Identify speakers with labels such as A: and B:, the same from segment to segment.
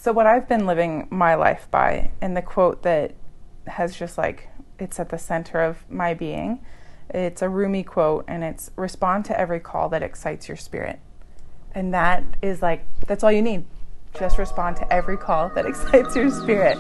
A: So what I've been living my life by, and the quote that has just like, it's at the center of my being, it's a Rumi quote, and it's respond to every call that excites your spirit. And that is like, that's all you need. Just respond to every call that excites your spirit.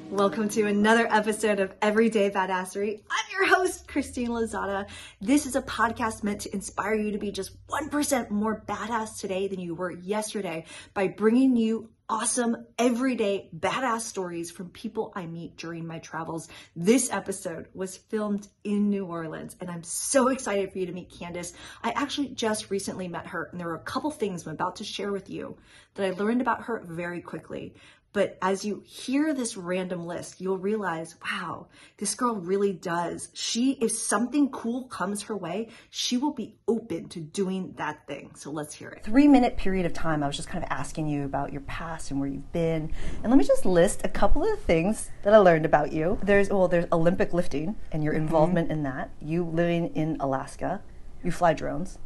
B: Welcome to another episode of Everyday Badassery. I'm your host, Christine Lozada. This is a podcast meant to inspire you to be just 1% more badass today than you were yesterday by bringing you awesome, everyday, badass stories from people I meet during my travels. This episode was filmed in New Orleans, and I'm so excited for you to meet Candice. I actually just recently met her, and there are a couple things I'm about to share with you that I learned about her very quickly. But as you hear this random list, you'll realize, wow, this girl really does. If something cool comes her way, she will be open to doing that thing. So let's hear it. 3-minute period of time, I was just kind of asking you about your past and where you've been. And let me just list a couple of the things that I learned about you. There's Olympic lifting and your involvement in that. You living in Alaska. You fly drones.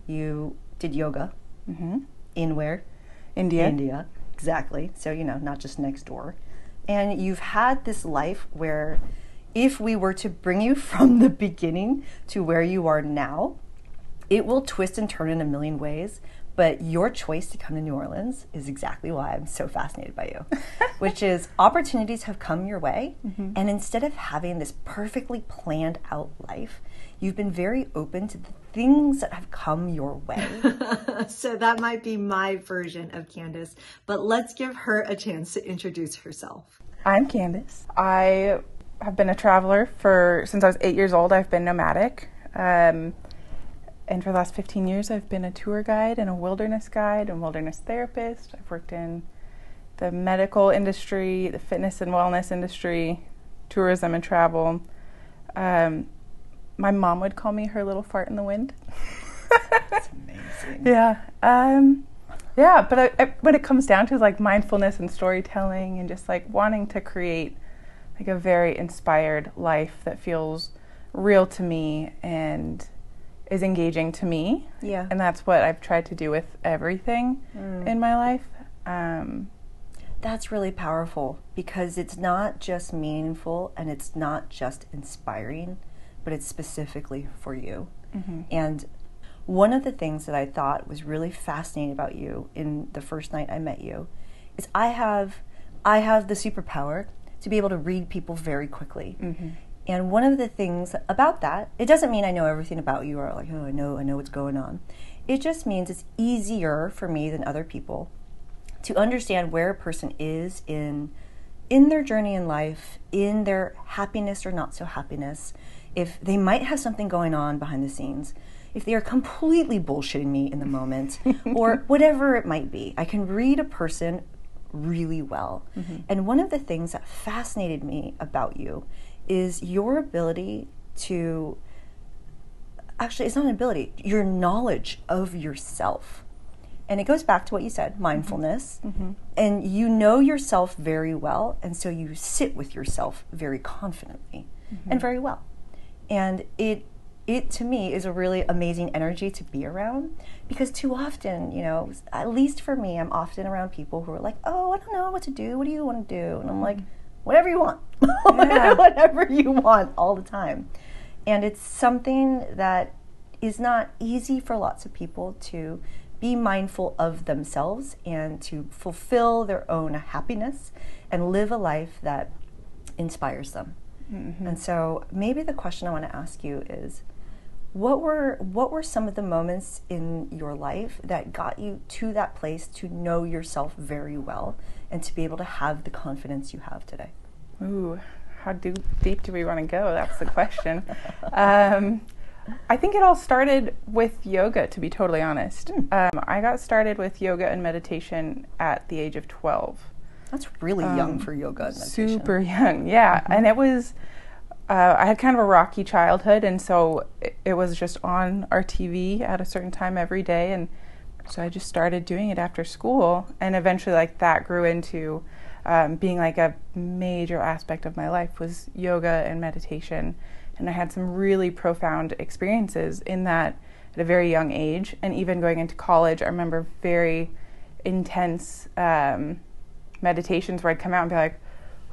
B: You did yoga. In where? India. Exactly. So, not just next door. And you've had this life where if we were to bring you from the beginning to where you are now, it will twist and turn in a million ways. But your choice to come to New Orleans is exactly why I'm so fascinated by you, which is opportunities have come your way. And instead of having this perfectly planned out life, you've been very open to the things that have come your way. So that might be my version of Candice, but let's give her a chance to introduce herself.
A: I'm Candice. I have been a traveler since I was 8 years old. I've been nomadic. And for the last 15 years, I've been a tour guide and a wilderness guide and wilderness therapist. I've worked in the medical industry, the fitness and wellness industry, tourism and travel. My mom would call me her little fart in the wind.
C: That's amazing.
A: Yeah. But when it comes down to like mindfulness and storytelling and just like wanting to create like a very inspired life that feels real to me and is engaging to me.
B: Yeah.
A: And that's what I've tried to do with everything in my life.
C: That's really powerful because it's not just meaningful and it's not just inspiring, but it's specifically for you. And one of the things that I thought was really fascinating about you in the first night I met you is I have the superpower to be able to read people very quickly. And one of the things about that, it doesn't mean I know everything about you or like, oh, I know what's going on. It just means it's easier for me than other people to understand where a person is in their journey in life, in their happiness or not so happiness, if they might have something going on behind the scenes, if they are completely bullshitting me in the moment, or whatever it might be. I can read a person really well. And one of the things that fascinated me about you is your ability to, actually it's not an ability, your knowledge of yourself. And it goes back to what you said, mindfulness. And you know yourself very well, and so you sit with yourself very confidently and very well. And it to me is a really amazing energy to be around, because too often, at least for me, I'm often around people who are like, oh, I don't know what to do. What do you want to do? And I'm like, whatever you want. Whatever you want all the time. And it's something that is not easy for lots of people to be mindful of themselves and to fulfill their own happiness and live a life that inspires them. And so maybe the question I want to ask you is, what were some of the moments in your life that got you to that place to know yourself very well and to be able to have the confidence you have today?
A: Ooh, how deep do we want to go? That's the question. I think it all started with yoga, to be totally honest. I got started with yoga and meditation at the age of 12.
C: That's really young for yoga and meditation.
A: Super young, yeah. And it was, I had kind of a rocky childhood, and so it was just on our TV at a certain time every day, and so I just started doing it after school, and eventually that grew into being a major aspect of my life was yoga and meditation. And I had some really profound experiences in that at a very young age. And even going into college, I remember very intense meditations where I'd come out and be like,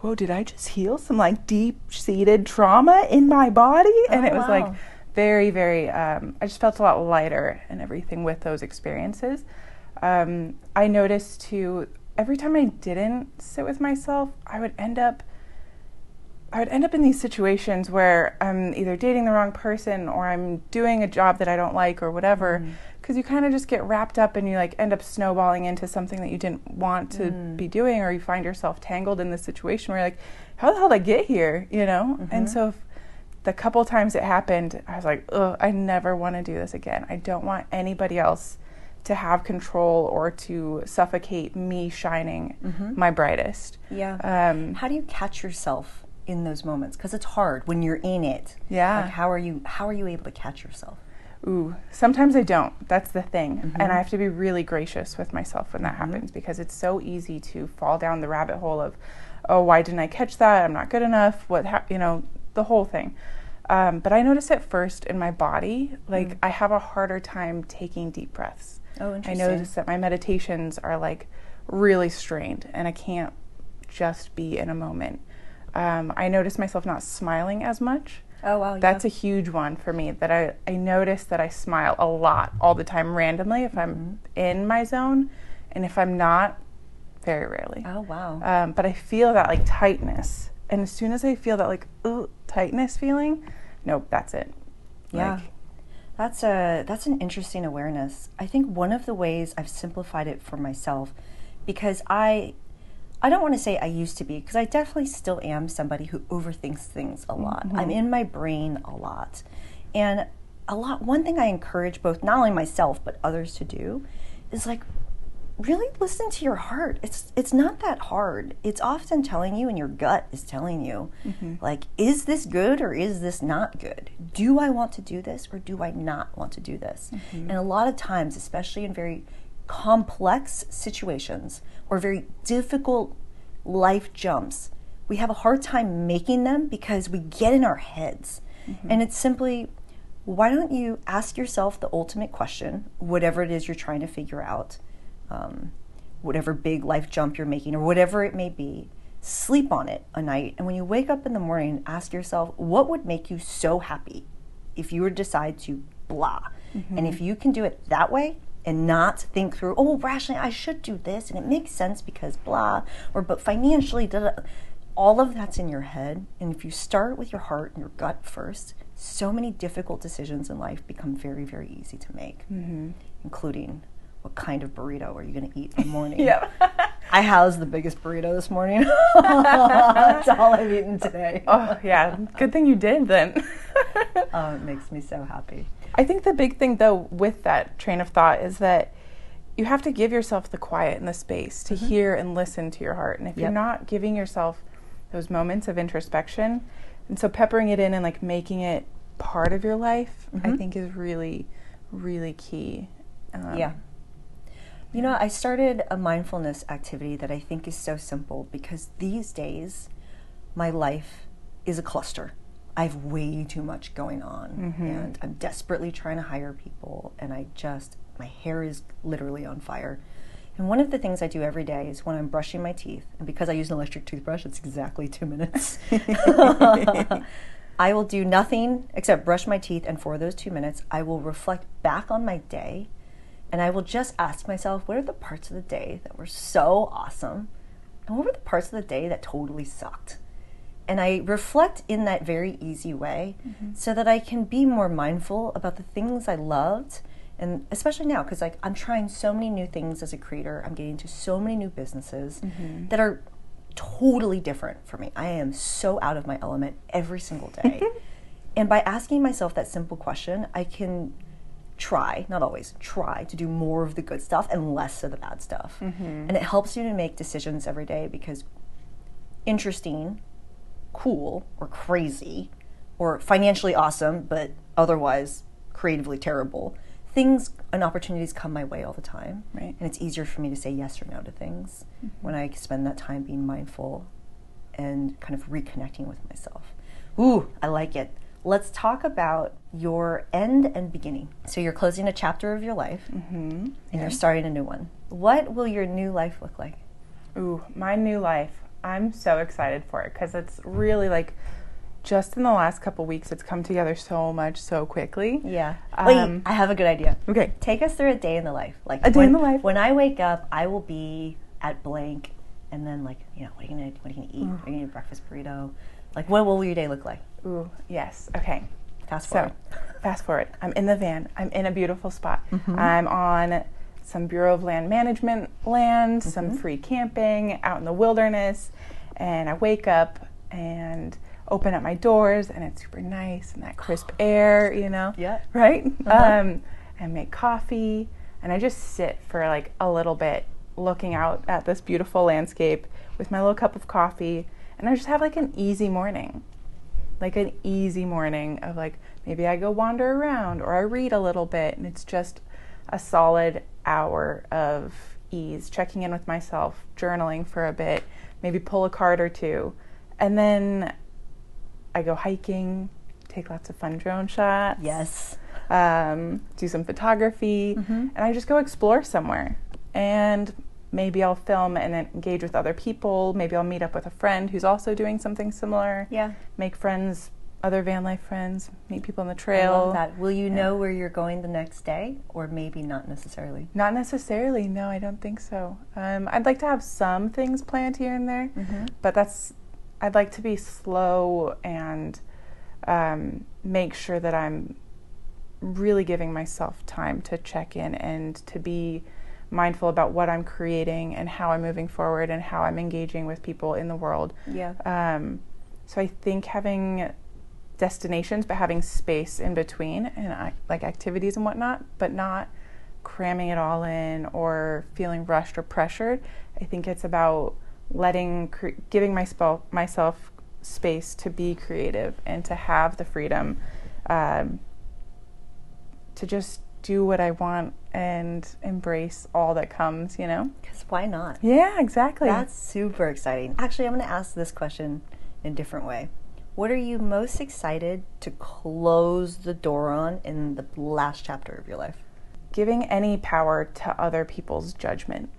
A: whoa, did I just heal some like deep-seated trauma in my body? And it was like very, very, I just felt a lot lighter and everything with those experiences. I noticed too, every time I didn't sit with myself, I would end up in these situations where I'm either dating the wrong person or I'm doing a job that I don't like or whatever, because you kind of just get wrapped up and you like end up snowballing into something that you didn't want to be doing, or you find yourself tangled in this situation where you're like, how the hell did I get here, you know? And so the couple times it happened, I was like, ugh, I never want to do this again. I don't want anybody else to have control or to suffocate me shining my brightest.
C: Yeah. How do you catch yourself in those moments? Because it's hard when you're in it.
A: Yeah.
C: Like how are you able to catch yourself?
A: Ooh, sometimes I don't. That's the thing. And I have to be really gracious with myself when that happens, because it's so easy to fall down the rabbit hole of, oh, why didn't I catch that? I'm not good enough. You know, the whole thing. But I notice it first in my body. Like I have a harder time taking deep breaths.
C: Oh, interesting.
A: I notice that my meditations are like really strained and I can't just be in a moment. I notice myself not smiling as much.
C: Oh, wow.
A: That's a huge one for me, that I notice that I smile a lot all the time randomly if I'm in my zone, and if I'm not, very rarely.
C: Oh, wow.
A: But I feel that like tightness, and as soon as I feel that like tightness feeling, nope, that's it.
C: Yeah. That's an interesting awareness. I think one of the ways I've simplified it for myself, because I don't want to say I used to be, because I definitely still am somebody who overthinks things a lot. I'm in my brain a lot. And one thing I encourage both, not only myself, but others to do is like, really listen to your heart. It's not that hard. It's often telling you, and your gut is telling you, like, is this good or is this not good? Do I want to do this or do I not want to do this? And a lot of times, especially in very complex situations or very difficult life jumps, we have a hard time making them because we get in our heads. And it's simply, why don't you ask yourself the ultimate question, whatever it is you're trying to figure out, whatever big life jump you're making or whatever it may be, sleep on it a night, and when you wake up in the morning, ask yourself, what would make you so happy if you were to decide to blah? And if you can do it that way and not think through, oh, rationally, I should do this, and it makes sense because blah, or but financially, all of that's in your head. And if you start with your heart and your gut first, so many difficult decisions in life become very, very easy to make, including what kind of burrito are you going to eat in the morning? I housed the biggest burrito this morning. That's all I've eaten today.
A: Oh, yeah. Good thing you did then.
C: Oh, it makes me so happy.
A: I think the big thing, though, with that train of thought is that you have to give yourself the quiet and the space to hear and listen to your heart. And if you're not giving yourself those moments of introspection, and so peppering it in and like making it part of your life, I think is really, really key.
C: You know, I started a mindfulness activity that I think is so simple, because these days my life is a cluster. I have way too much going on, and I'm desperately trying to hire people, and my hair is literally on fire. And one of the things I do every day is when I'm brushing my teeth, and because I use an electric toothbrush, it's exactly 2 minutes. I will do nothing except brush my teeth, and for those 2 minutes, I will reflect back on my day, and I will just ask myself, what are the parts of the day that were so awesome, and what were the parts of the day that totally sucked? And I reflect in that very easy way so that I can be more mindful about the things I loved. And especially now, because like I'm trying so many new things as a creator. I'm getting into so many new businesses that are totally different for me. I am so out of my element every single day. And by asking myself that simple question, I can try, not always, try to do more of the good stuff and less of the bad stuff. And it helps you to make decisions every day, because interesting, cool, or crazy, or financially awesome, but otherwise creatively terrible, things and opportunities come my way all the time. And it's easier for me to say yes or no to things when I spend that time being mindful and kind of reconnecting with myself. Ooh, I like it. let's talk about your end and beginning. So you're closing a chapter of your life, and you're starting a new one. What will your new life look like?
A: Ooh, my new life. I'm so excited for it because it's really like just in the last couple weeks, it's come together so much so quickly.
C: Yeah. Wait, I have a good idea.
A: Okay.
C: Take us through a day in the life. Like
A: a day in the life.
C: When I wake up, I will be at blank, and then like, you know, what are you gonna eat? Are you gonna eat a breakfast burrito? Like, what will your day look like?
A: Ooh, yes. Okay.
C: Fast forward.
A: So, fast forward. I'm in the van. I'm in a beautiful spot. I'm on some Bureau of Land Management land, some free camping out in the wilderness, and I wake up and open up my doors, and it's super nice and that crisp air, you know?
C: Yeah.
A: Right? And make coffee, and I just sit for like a little bit looking out at this beautiful landscape with my little cup of coffee, and I just have like an easy morning. Like an easy morning of like, maybe I go wander around or I read a little bit, and it's just a solid hour of ease, checking in with myself, journaling for a bit, maybe pull a card or two, and then I go hiking, take lots of fun drone shots.
C: Yes.
A: Do some photography, and I just go explore somewhere. And maybe I'll film and then engage with other people. Maybe I'll meet up with a friend who's also doing something similar.
C: Yeah.
A: Make friends, other van life friends, meet people on the trail.
C: I love that. Will you know where you're going the next day, or maybe not necessarily?
A: Not necessarily. No, I don't think so. I'd like to have some things planned here and there, but I'd like to be slow and make sure that I'm really giving myself time to check in and to be mindful about what I'm creating and how I'm moving forward and how I'm engaging with people in the world.
C: Yeah.
A: So I think having destinations, but having space in between and like activities and whatnot, but not cramming it all in or feeling rushed or pressured. I think it's about giving myself space to be creative and to have the freedom to just do what I want and embrace all that comes, you know?
C: Because why not?
A: Yeah, exactly.
C: That's super exciting. Actually, I'm going to ask this question in a different way. What are you most excited to close the door on in the last chapter of your life?
A: Giving any power to other people's judgment.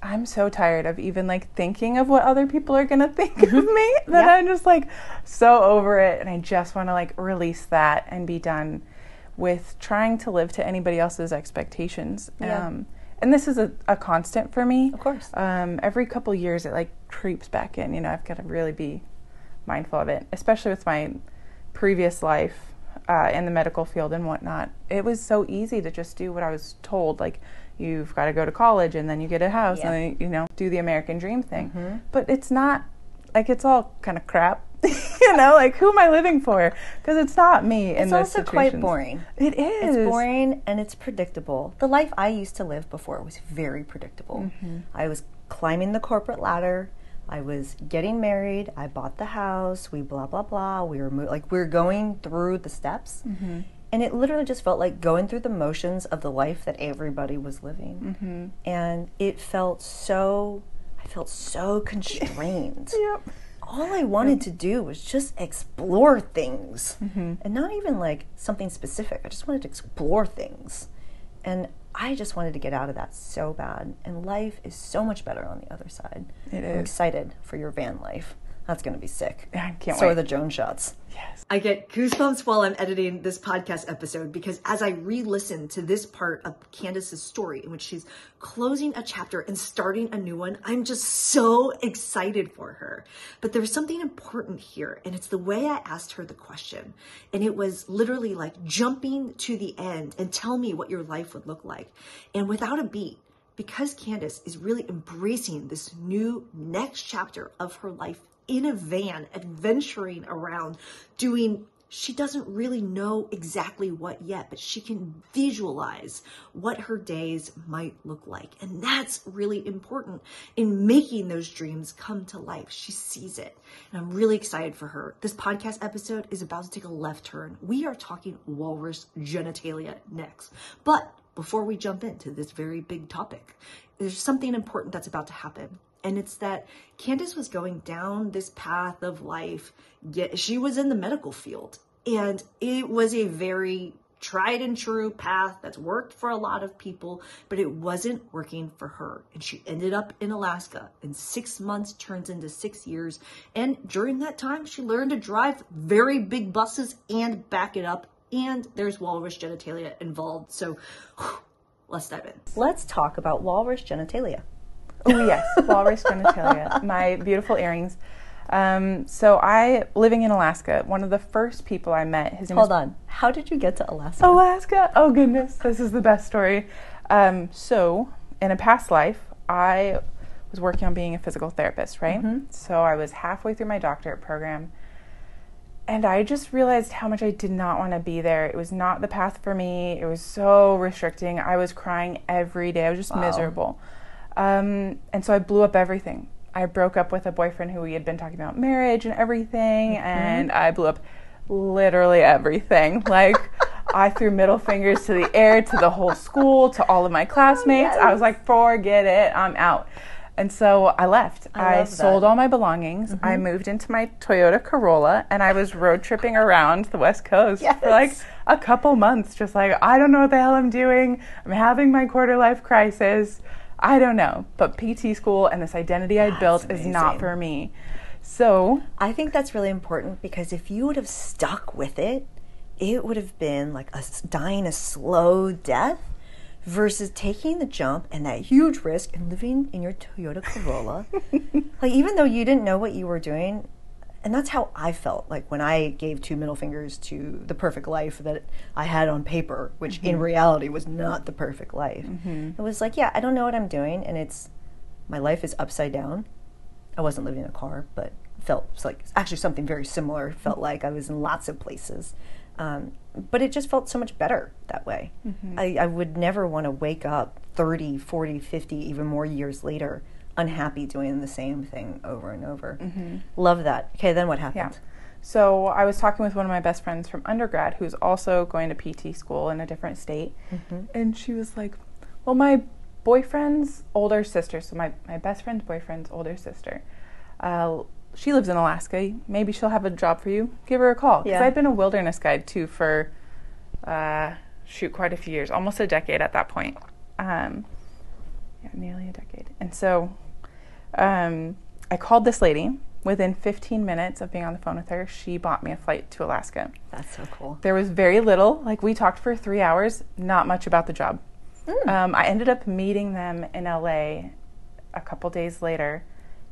A: I'm so tired of even like thinking of what other people are going to think of me that I'm just like so over it, and I just want to like release that and be done with trying to live to anybody else's expectations. And this is a constant for me.
C: Of course.
A: Every couple years it like creeps back in, you know. I've got to really be mindful of it, especially with my previous life in the medical field and whatnot. It was so easy to just do what I was told, like you've got to go to college and then you get a house and then, you know, do the American dream thing. But it's not, like, it's all kind of crap. You know, like, who am I living for? Because it's not me in those situations. It's also quite
C: boring.
A: It is.
C: It's boring and it's predictable. The life I used to live before was very predictable. I was climbing the corporate ladder. I was getting married. I bought the house. We blah, blah, blah. We were going through the steps. And it literally just felt like going through the motions of the life that everybody was living. And it felt so, I felt so constrained. All I wanted to do was just explore things. And not even like something specific. I just wanted to explore things. And I just wanted to get out of that so bad. And life is so much better on the other side.
A: It is.
C: I'm excited for your van life. That's going to be sick.
A: I can't wait.
C: So are the drone shots.
A: Yes.
B: I get goosebumps while I'm editing this podcast episode because as I re-listen to this part of Candice's story in which she's closing a chapter and starting a new one, I'm just so excited for her. But there's something important here, and it's the way I asked her the question. And it was literally like jumping to the end and tell me what your life would look like. And without a beat, because Candice is really embracing this new next chapter of her life in a van, adventuring around, she doesn't really know exactly what yet, but she can visualize what her days might look like. And that's really important in making those dreams come to life. She sees it. And I'm really excited for her. This podcast episode is about to take a left turn. We are talking walrus genitalia next. But before we jump into this very big topic, there's something important that's about to happen. And it's that Candice was going down this path of life. She was in the medical field And it was a very tried and true path that's worked for a lot of people, but it wasn't working for her. And she ended up in Alaska, and 6 months turns into 6 years. And during that time, she learned to drive very big buses and back it up. And there's walrus genitalia involved. So let's dive in.
C: Let's talk about walrus genitalia.
A: Oh yes, walrus genitalia. My beautiful earrings. So living in Alaska, one of the first people I met, his name
C: Hold on. How did you get to Alaska?
A: Alaska? Oh goodness, this is the best story. So in a past life, I was working on being a physical therapist, right? Mm-hmm. So I was halfway through my doctorate program, and I just realized how much I did not want to be there. It was not the path for me. It was so restricting. I was crying every day. I was just miserable. And so I blew up everything. I broke up with a boyfriend who we had been talking about marriage and everything, and I blew up literally everything. Like, I threw middle fingers to the air, to the whole school, to all of my classmates. I was like, forget it, I'm out. And so I left. I sold all my belongings. I moved into my Toyota Corolla, and I was road tripping around the West Coast for like a couple months, just like, I don't know what the hell I'm doing. I'm having my quarter life crisis. I don't know. But PT school and this identity I'd built is not for me. So
C: I think that's really important, because if you would have stuck with it, it would have been like dying a slow death, versus taking the jump and that huge risk and living in your Toyota Corolla. Like, even though you didn't know what you were doing, and that's how I felt like when I gave 2 middle fingers to the perfect life that I had on paper, which in reality was not the perfect life. It was like, yeah, I don't know what I'm doing, and my life is upside down. I wasn't living in a car, but felt like actually something very similar. Felt like I was in lots of places. But it just felt so much better that way. I would never want to wake up 30, 40, 50, even more years later, unhappy doing the same thing over and over. Love that. Okay, then what happened?
A: Yeah. So I was talking with one of my best friends from undergrad who's also going to PT school in a different state. And she was like, well, my boyfriend's older sister, so my best friend's boyfriend's older sister, she lives in Alaska. Maybe she'll have a job for you. Give her a call. Because I'd been a wilderness guide, too, for, quite a few years. Almost a decade at that point. Nearly a decade. And so I called this lady. Within 15 minutes of being on the phone with her, she bought me a flight to Alaska.
C: That's so cool.
A: There was very little. Like, we talked for 3 hours. Not much about the job. I ended up meeting them in LA a couple days later.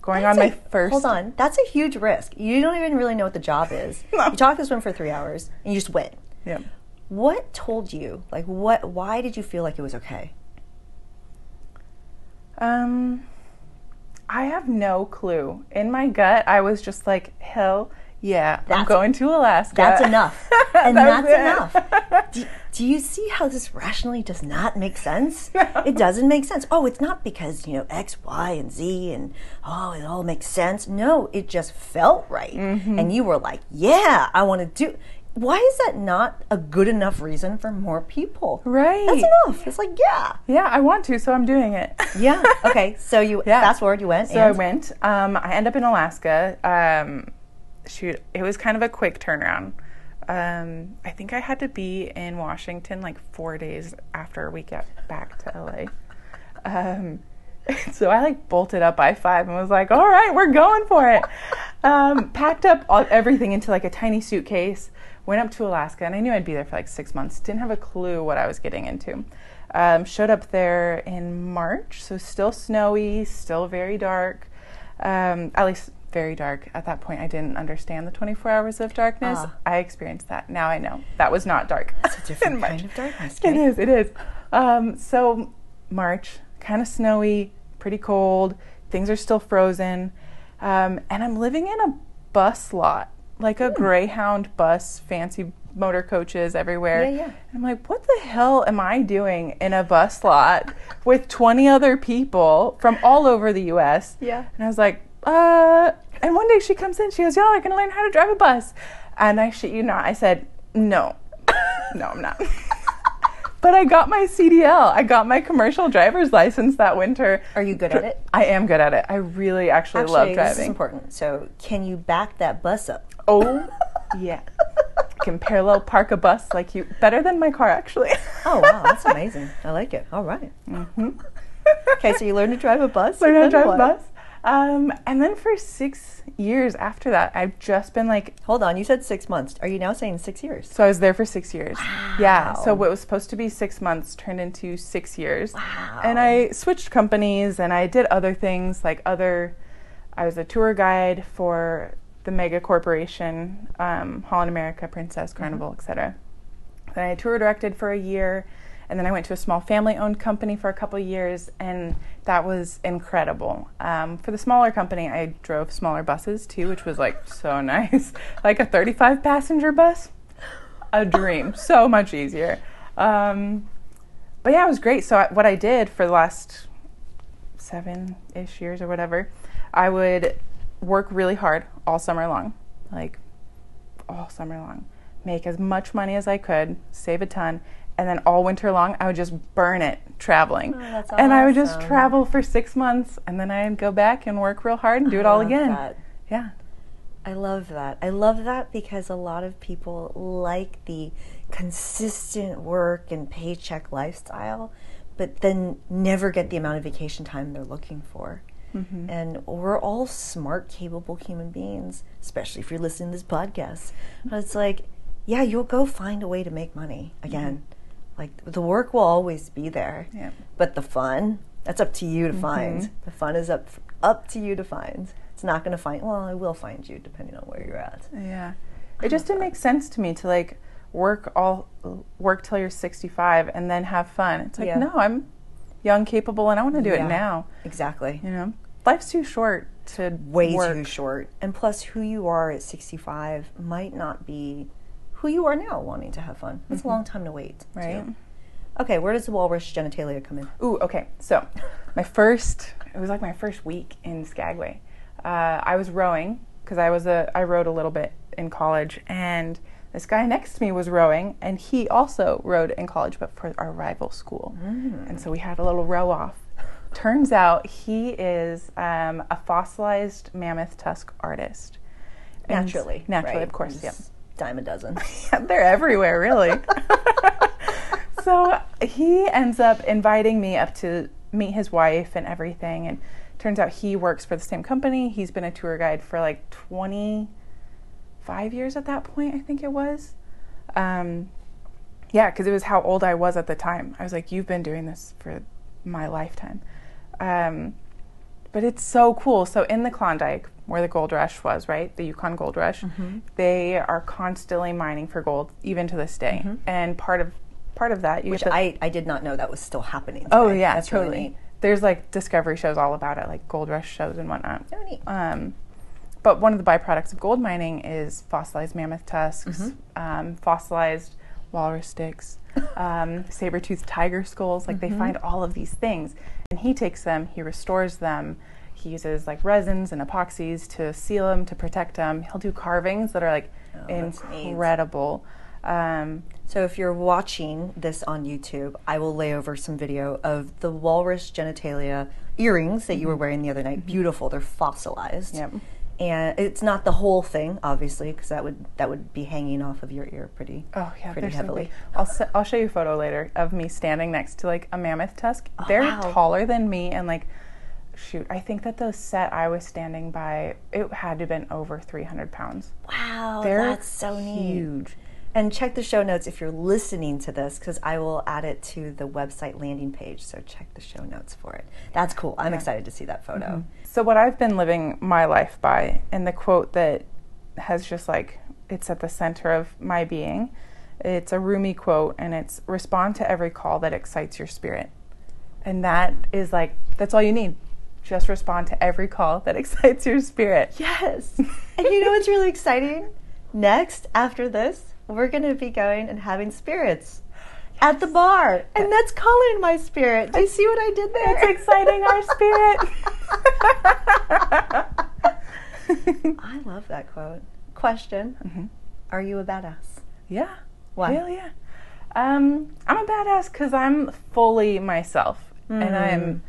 A: Hold
C: on. That's a huge risk. You don't even really know what the job is. No. You talk to this one for 3 hours, and you just went.
A: Yeah.
C: What told you? Like, why did you feel like it was okay?
A: I have no clue. In my gut, I was just like, hell yeah, I'm going to Alaska.
C: That's enough. And that's enough. Do you see how this rationally does not make sense? No. It doesn't make sense. Oh, it's not because, X, Y, and Z, and it all makes sense. No, it just felt right. And you were like, yeah, I want to do. Why is that not a good enough reason for more people?
A: Right.
C: That's enough. It's like, yeah.
A: Yeah, I want to, so I'm doing it.
C: Yeah. Okay, so fast forward, you went.
A: So I went. I ended up in Alaska. It was kind of a quick turnaround. I think I had to be in Washington like 4 days after we got back to LA. So I bolted up I-5 and was like, all right, we're going for it. Packed up everything into a tiny suitcase, went up to Alaska, and I knew I'd be there for 6 months. Didn't have a clue what I was getting into. Showed up there in March, so still snowy, still very dark. At least very dark. At that point, I didn't understand the 24 hours of darkness. I experienced that. Now I know. That was not dark.
C: It's a different kind of darkness. Right?
A: It is. So March, kind of snowy, pretty cold. Things are still frozen. And I'm living in a bus lot, like a Greyhound bus, fancy motor coaches everywhere.
C: Yeah.
A: And I'm like, what the hell am I doing in a bus lot with 20 other people from all over the U.S.?
C: Yeah.
A: And I was like, and one day she comes in, she goes, y'all are going to learn how to drive a bus. And I shit you not, I said, no, I'm not. But I got my CDL. I got my commercial driver's license that winter.
C: Are you good at it?
A: I am good at it. I really actually love driving.
C: This is important. So can you back that bus up?
A: Oh, yeah. can parallel park a bus like you, better than my car actually.
C: Oh, wow, that's amazing. I like it. All right. Okay, so you learned to drive a bus?
A: Learned how to drive a bus. And then for 6 years after that, I've just been like...
C: Hold on, you said 6 months. Are you now saying 6 years?
A: So I was there for 6 years.
C: Wow.
A: Yeah, so what was supposed to be 6 months turned into 6 years.
C: Wow.
A: And I switched companies and I did other things I was a tour guide for the mega corporation, Holland America, Princess, Carnival, etc. Then I tour directed for a year, and then I went to a small family-owned company for a couple of years, and that was incredible. For the smaller company, I drove smaller buses too, which was like so nice. Like a 35-passenger bus, a dream. So much easier. But yeah, it was great. So what I did for the last 7-ish years or whatever, I would work really hard all summer long, like all summer long, make as much money as I could, save a ton, and then all winter long, I would just burn it traveling.
C: Oh, that's awesome.
A: And I would just travel for 6 months, and then I'd go back and work real hard and do it all again.
C: That.
A: Yeah.
C: I love that. I love that because a lot of people like the consistent work and paycheck lifestyle, but then never get the amount of vacation time they're looking for. Mm-hmm. And we're all smart, capable human beings, especially if you're listening to this podcast. But it's like, yeah, you'll go find a way to make money again. Mm-hmm. Like, the work will always be there. Yeah. But the fun, that's up to you to find. The fun is up to you to find. It's not going to find, well, it will find you depending on where you're at.
A: Yeah. It just didn't make sense to me to, like, work till you're 65 and then have fun. It's like, no, I'm young, capable, and I want to do it now.
C: Exactly.
A: You know? Life's too short to
C: Way
A: work.
C: too short. And plus, who you are at 65 might not be who you are now wanting to have fun. It's a long time to wait.
A: Right.
C: Too. Okay, where does the walrus genitalia come in?
A: Ooh, okay. So, it was like my first week in Skagway. I was rowing, because I rowed a little bit in college, and this guy next to me was rowing, and he also rowed in college, but for our rival school. And so we had a little row off. Turns out he is a fossilized mammoth tusk artist.
C: Naturally,
A: right? Of course,
C: yeah. Dime a dozen.
A: Yeah, they're everywhere, really. So he ends up inviting me up to meet his wife and everything, and turns out he works for the same company. He's been a tour guide for like 25 years at that point, I think it was. Yeah, because it was how old I was at the time. I was like, you've been doing this for my lifetime. But it's so cool. So in the Klondike, where the gold rush was, right, the Yukon gold rush, they are constantly mining for gold, even to this day. And part of that,
C: I did not know that was still happening today.
A: Oh yeah,
C: that's
A: totally.
C: Really neat.
A: There's like discovery shows all about it, like gold rush shows and whatnot.
C: Oh, neat.
A: But one of the byproducts of gold mining is fossilized mammoth tusks, fossilized walrus sticks, saber-toothed tiger skulls. Like they find all of these things, and he takes them, he restores them. He uses like resins and epoxies to seal them, to protect them. He'll do carvings that are like incredible.
C: So if you're watching this on YouTube, I will lay over some video of the walrus genitalia earrings that you were wearing the other night. Beautiful. They're fossilized.
A: Yep.
C: And it's not the whole thing, obviously, because that would be hanging off of your ear pretty heavily.
A: So I'll show you a photo later of me standing next to like a mammoth tusk. They're taller than me, and like, shoot, I think that the set I was standing by, it had to have been over 300 pounds.
C: Wow,
A: that's
C: so neat.
A: Huge.
C: And check the show notes if you're listening to this, because I will add it to the website landing page, so check the show notes for it. That's cool. I'm excited to see that photo.
A: So what I've been living my life by, and the quote that has just like, it's at the center of my being, it's a Rumi quote, and it's, respond to every call that excites your spirit. And that is like, that's all you need. Just respond to every call that excites your spirit.
C: Yes. And you know what's really exciting? Next, after this, we're going to be going and having spirits at the bar. And that's calling my spirit. Do you see what I did there?
A: It's exciting our spirit.
C: I love that quote. Question. Are you a badass?
A: Yeah.
C: Why?
A: Hell yeah. I'm a badass because I'm fully myself. And I'm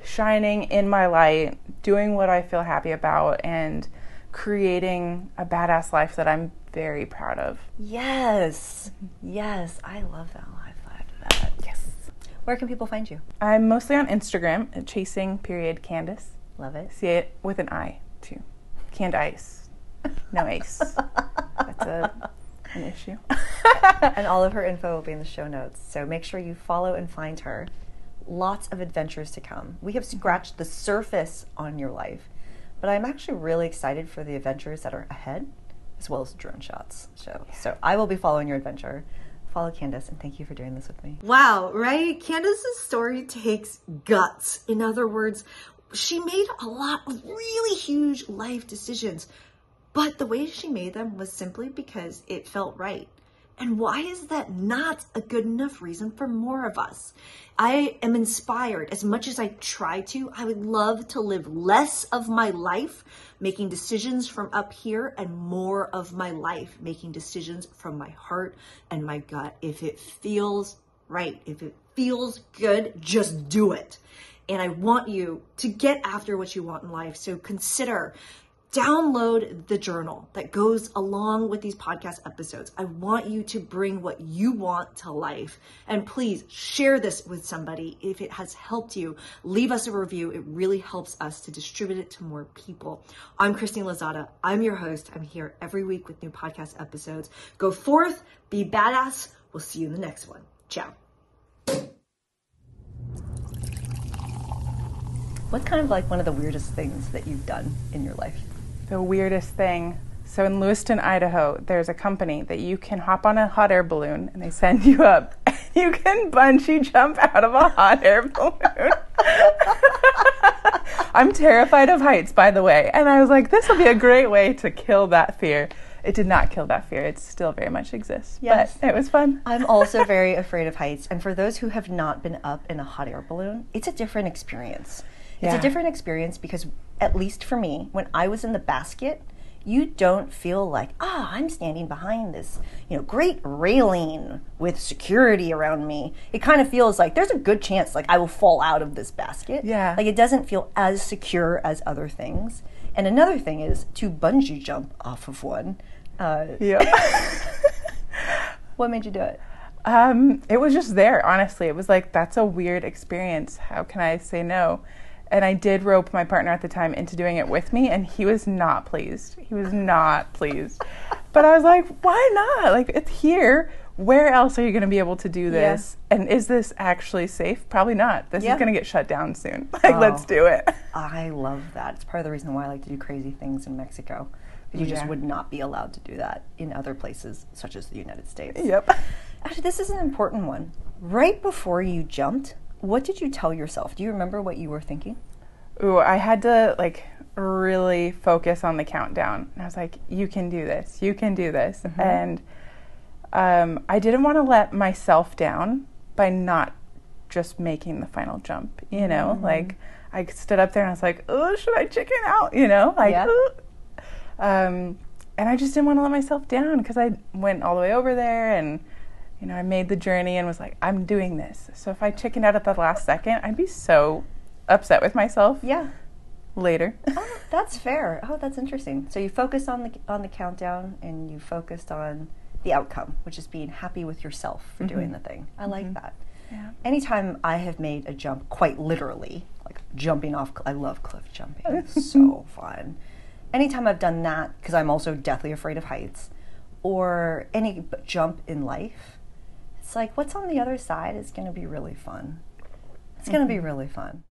A: shining in my light, doing what I feel happy about, and creating a badass life that I'm very proud of.
C: Yes. Yes. I love that. High five to that.
A: Yes.
C: Where can people find you?
A: I'm mostly on Instagram at chasing.Candice.
C: Love it.
A: See it with an I, too. Candice. No ace. That's an issue.
C: And all of her info will be in the show notes. So make sure you follow and find her. Lots of adventures to come. We have scratched the surface on your life, but I'm actually really excited for the adventures that are ahead, as well as drone shots. So I will be following your adventure. Follow Candice, and thank you for doing this with me.
B: Wow, right? Candice's story takes guts. In other words, she made a lot of really huge life decisions, but the way she made them was simply because it felt right. And why is that not a good enough reason for more of us? I am inspired. As much as I try to, I would love to live less of my life making decisions from up here and more of my life making decisions from my heart and my gut. If it feels right, if it feels good, just do it. And I want you to get after what you want in life. So consider download the journal that goes along with these podcast episodes. I want you to bring what you want to life. And please share this with somebody. If it has helped you, leave us a review. It really helps us to distribute it to more people. I'm Christine Lozada. I'm your host. I'm here every week with new podcast episodes. Go forth, be badass. We'll see you in the next one. Ciao.
C: What's kind of like one of the weirdest things that you've done in your life?
A: The weirdest thing. So in Lewiston, Idaho, there's a company that you can hop on a hot air balloon and they send you up. You can bungee jump out of a hot air balloon. I'm terrified of heights, by the way. And I was like, this will be a great way to kill that fear. It did not kill that fear. It still very much exists.
C: Yes.
A: But it was fun.
C: I'm also very afraid of heights. And for those who have not been up in a hot air balloon, it's a different experience. It's a different experience because, at least for me, when I was in the basket, you don't feel like, I'm standing behind this, great railing with security around me. It kind of feels like there's a good chance like I will fall out of this basket.
A: Yeah.
C: Like it doesn't feel as secure as other things. And another thing is to bungee jump off of one. What made you do it?
A: It was just there, honestly. It was like, that's a weird experience. How can I say no? And I did rope my partner at the time into doing it with me, and he was not pleased. He was not pleased. But I was like, why not? Like, it's here. Where else are you going to be able to do this? Yeah. And is this actually safe? Probably not. This is going to get shut down soon. Let's do it.
C: I love that. It's part of the reason why I like to do crazy things in Mexico. You just would not be allowed to do that in other places, such as the United States.
A: Yep.
C: Actually, this is an important one. Right before you jumped, what did you tell yourself? Do you remember what you were thinking?
A: Ooh, I had to really focus on the countdown. And I was like, you can do this. You can do this. Mm-hmm. And I didn't want to let myself down by not just making the final jump, Mm-hmm. Like I stood up there and I was like, oh, should I chicken out? And I just didn't want to let myself down because I went all the way over there and I made the journey and was like, I'm doing this. So if I chickened out at the last second, I'd be so upset with myself.
C: Yeah.
A: Later.
C: Oh, that's fair. Oh, that's interesting. So you focused on the countdown and you focused on the outcome, which is being happy with yourself for doing the thing. I like that. Yeah. Anytime I have made a jump, quite literally, like jumping off, I love cliff jumping. It's so fun. Anytime I've done that, because I'm also deathly afraid of heights, or any jump in life, it's like, what's on the other side is going to be really fun. It's going to be really fun.